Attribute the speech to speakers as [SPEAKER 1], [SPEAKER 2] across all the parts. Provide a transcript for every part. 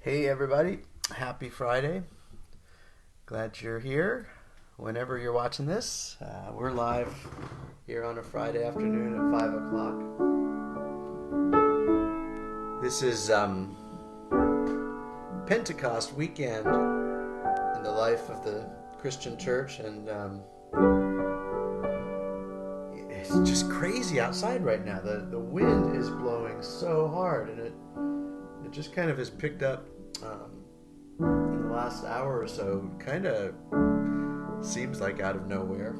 [SPEAKER 1] Hey everybody, happy Friday. Glad you're here. Whenever you're watching this, we're live here on a Friday afternoon at 5 o'clock. This is Pentecost weekend in the life of the Christian church, and it's just crazy outside right now. The wind is blowing so hard, and it just kind of has picked up in the last hour or so. Kind of seems like out of nowhere.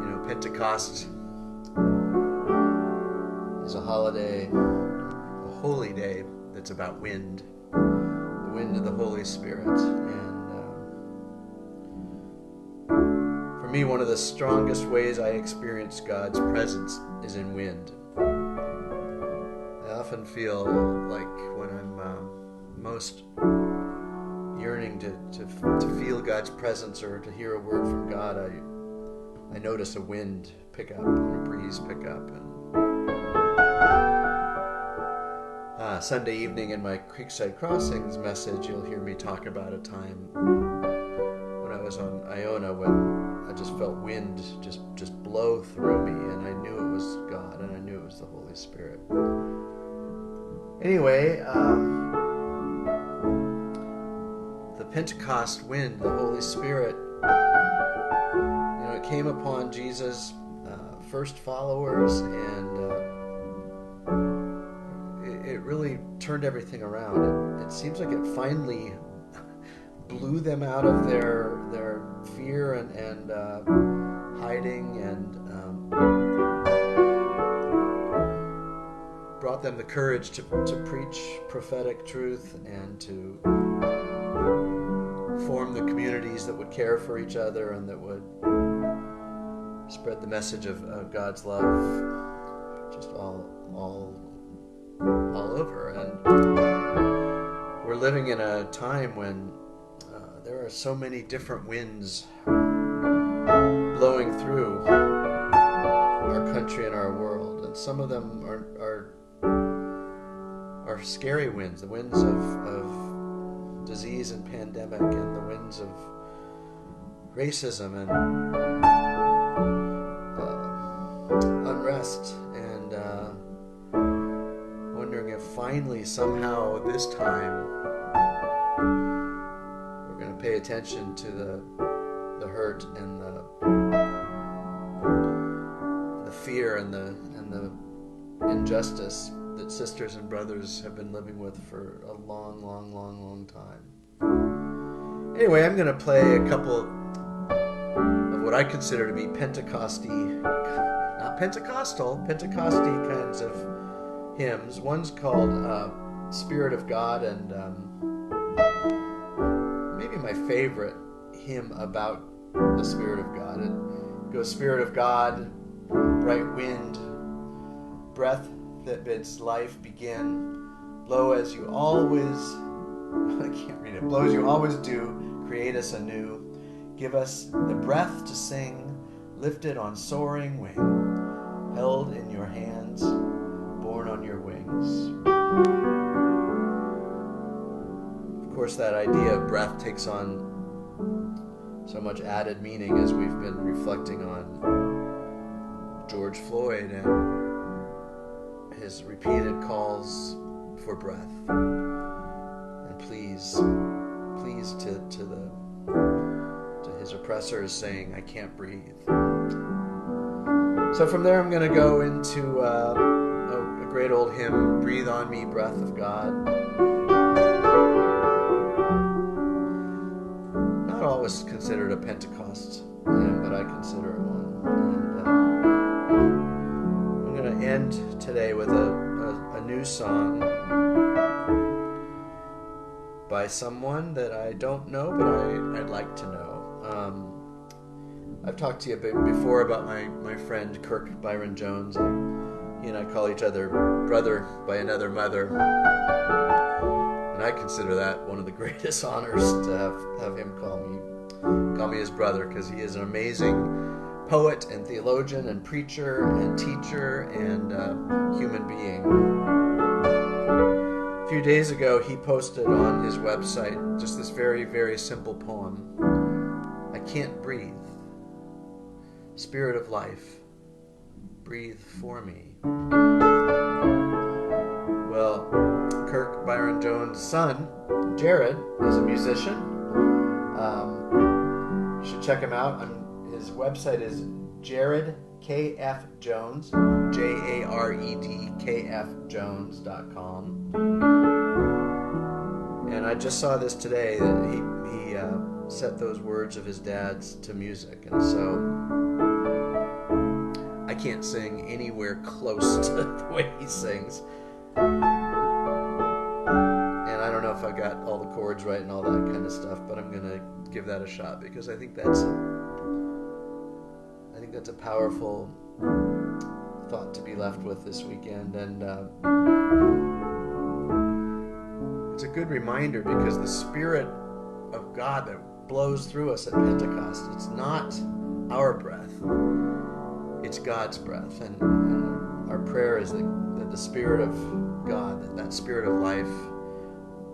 [SPEAKER 1] And Pentecost is a holiday, a holy day that's about wind, the wind of the Holy Spirit. And for me, one of the strongest ways I experience God's presence is in wind. I often feel like when I'm most yearning to feel God's presence or to hear a word from God, I notice a wind pick up and a breeze pick up. And Sunday evening in my Creekside Crossings message, you'll hear me talk about a time when I was on Iona when I just felt wind just blow through me, and I knew it was God, and I knew it was the Holy Spirit. Anyway, the Pentecost wind, the Holy Spirit, it came upon Jesus' first followers, and it really turned everything around. It seems like it finally blew them out of their fear and hiding, and brought them the courage to preach prophetic truth and to form the communities that would care for each other and that would spread the message of God's love just all over. And we're living in a time when there are so many different winds blowing through our country and our world, and some of them are scary winds, the winds of disease and pandemic, and the winds of racism and unrest, and wondering if finally somehow this time we're going to pay attention to the hurt and the fear and the injustice that sisters and brothers have been living with for a long time. Anyway, I'm going to play a couple of what I consider to be Pentecosty, not Pentecostal, Pentecosty kinds of hymns. One's called Spirit of God, and maybe my favorite hymn about the Spirit of God. It goes, Spirit of God, bright wind, breath that bids life begin, blow as you always, I can't read it, blow as you always do, create us anew, give us the breath to sing, lifted on soaring wing, held in your hands, borne on your wings. Of course, that idea of breath takes on so much added meaning as we've been reflecting on George Floyd and his repeated calls for breath, and please to his oppressors, saying, I can't breathe. So from there I'm going to go into a great old hymn, Breathe on Me, Breath of God. Not always considered a Pentecost hymn, but I consider it one. And I'm going to end today with a new song by someone that I don't know, but I'd like to know. I've talked to you before about my friend Kirk Byron Jones. He and I call each other brother by another mother, and I consider that one of the greatest honors to have him call me his brother, because he is an amazing poet and theologian and preacher and teacher and human being. few days ago, he posted on his website just this very, very simple poem. I can't breathe. Spirit of life, breathe for me. Well, Kirk Byron Jones' son, Jared, is a musician. You should check him out. His website is Jared KF Jones, JaredKFJones.com. And I just saw this today that he set those words of his dad's to music, and so I can't sing anywhere close to the way he sings. And I don't know if I got all the chords right and all that kind of stuff, but I'm gonna give that a shot because I think that's a powerful thought to be left with this weekend, and it's a good reminder because the Spirit of God that blows through us at Pentecost, it's not our breath, it's God's breath, and our prayer is that the Spirit of God, that Spirit of life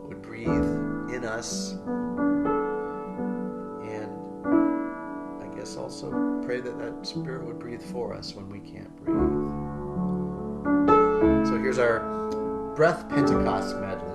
[SPEAKER 1] would breathe in us, and I guess also pray that Spirit would breathe for us when we can't breathe. So here's our Breath Pentecost medley.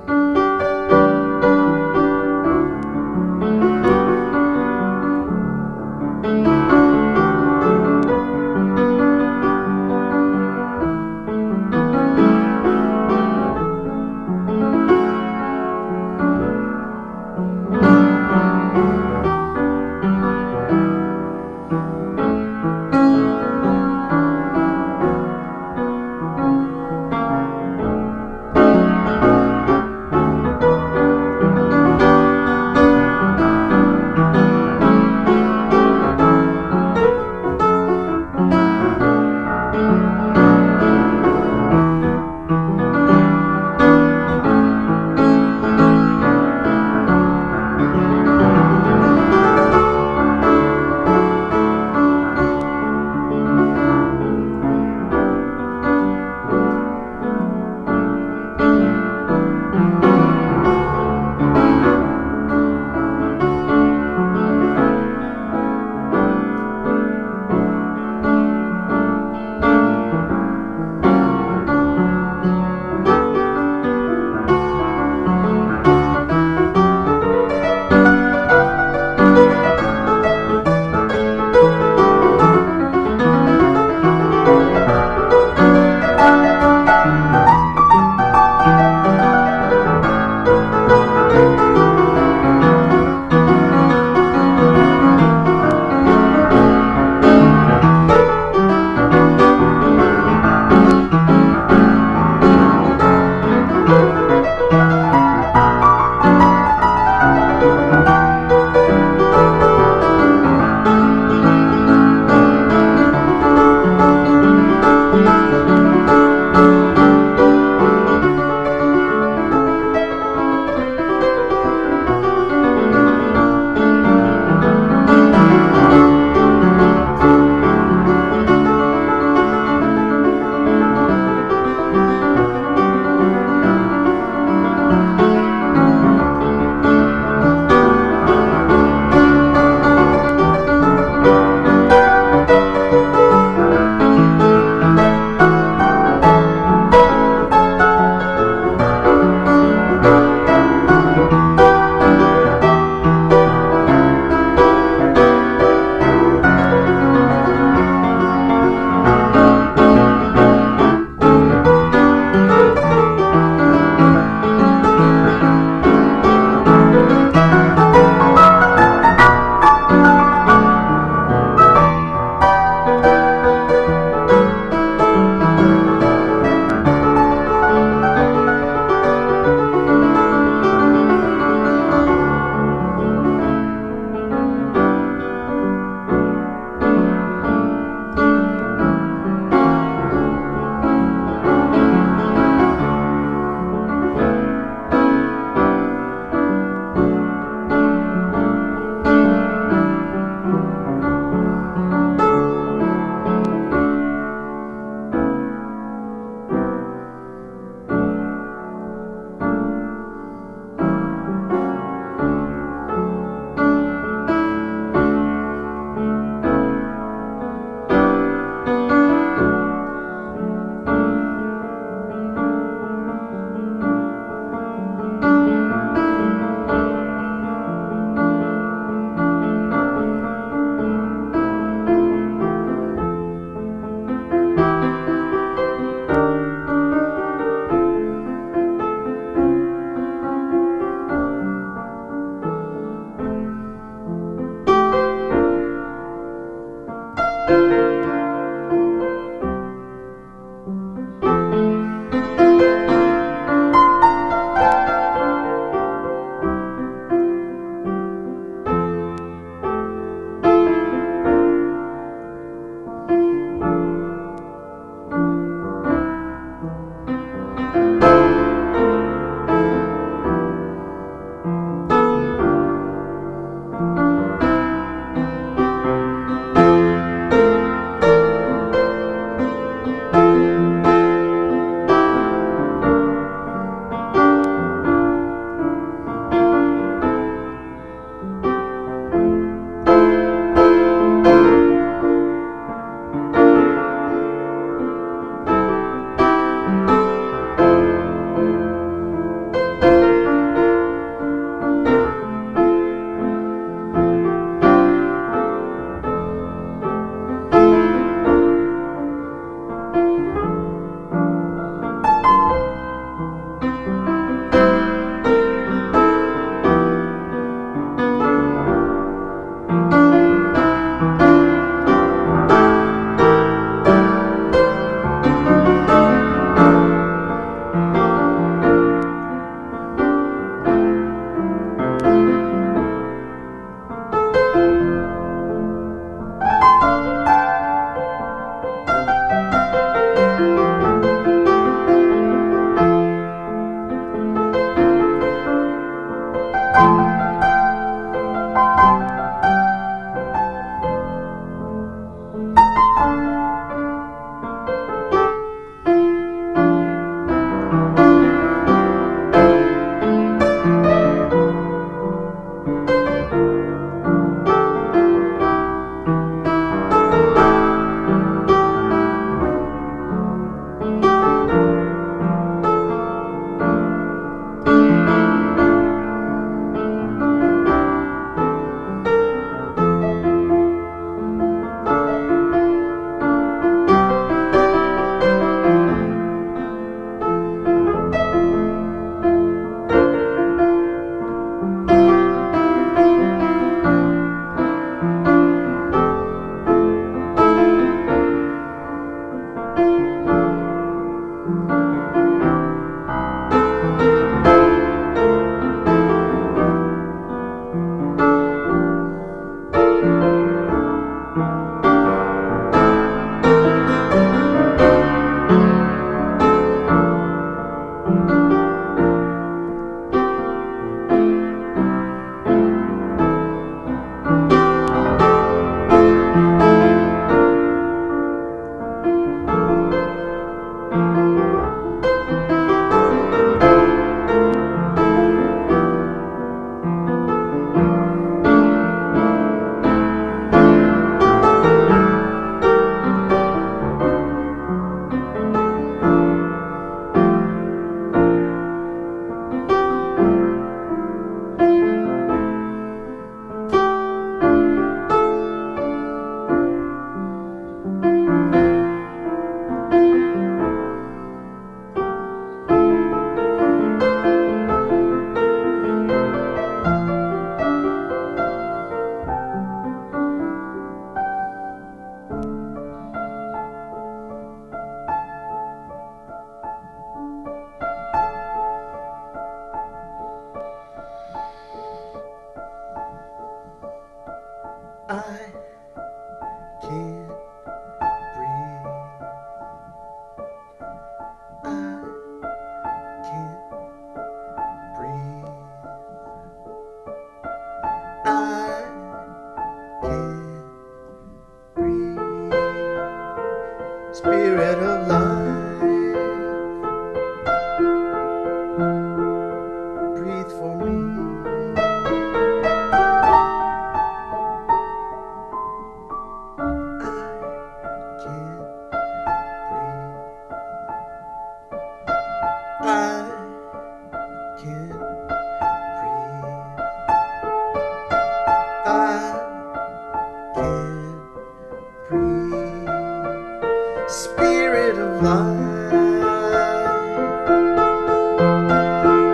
[SPEAKER 1] of life,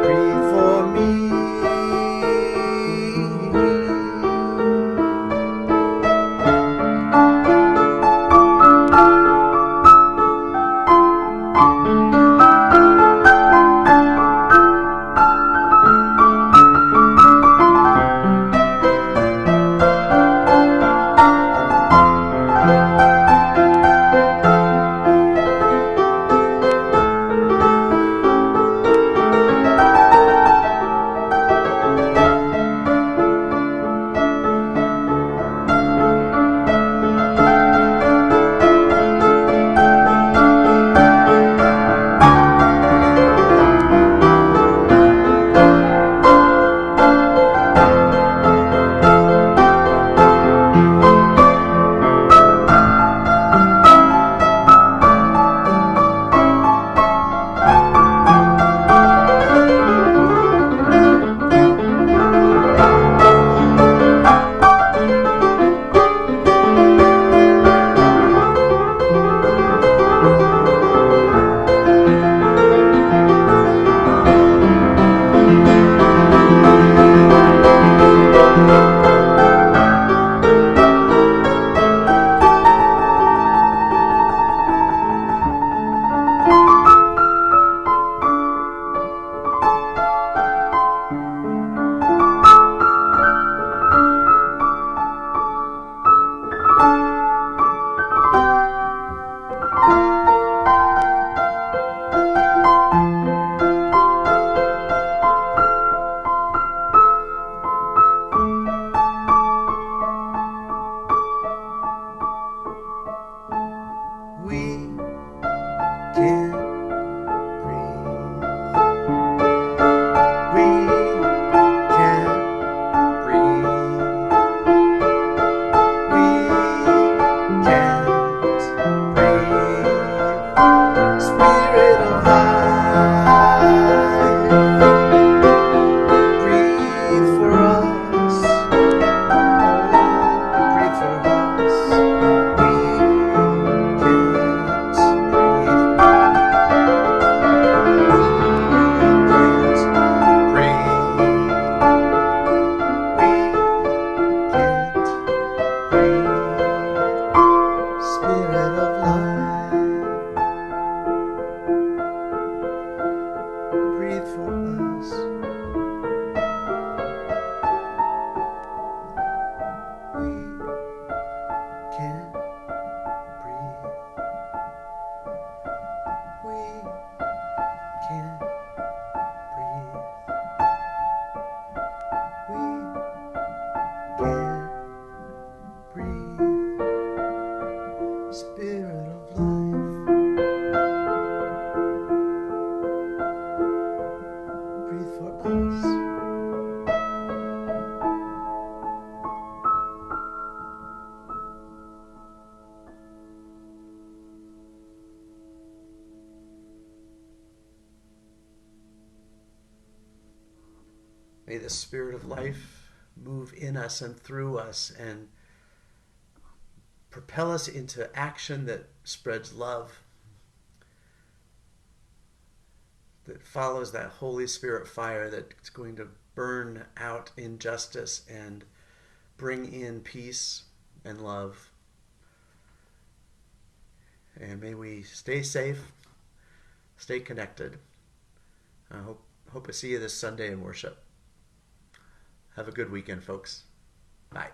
[SPEAKER 1] breathe for me. May the Spirit of life move in us and through us and propel us into action that spreads love, that follows that Holy Spirit fire that's going to burn out injustice and bring in peace and love. And may we stay safe, stay connected. I hope to see you this Sunday in worship. Have a good weekend, folks. Bye.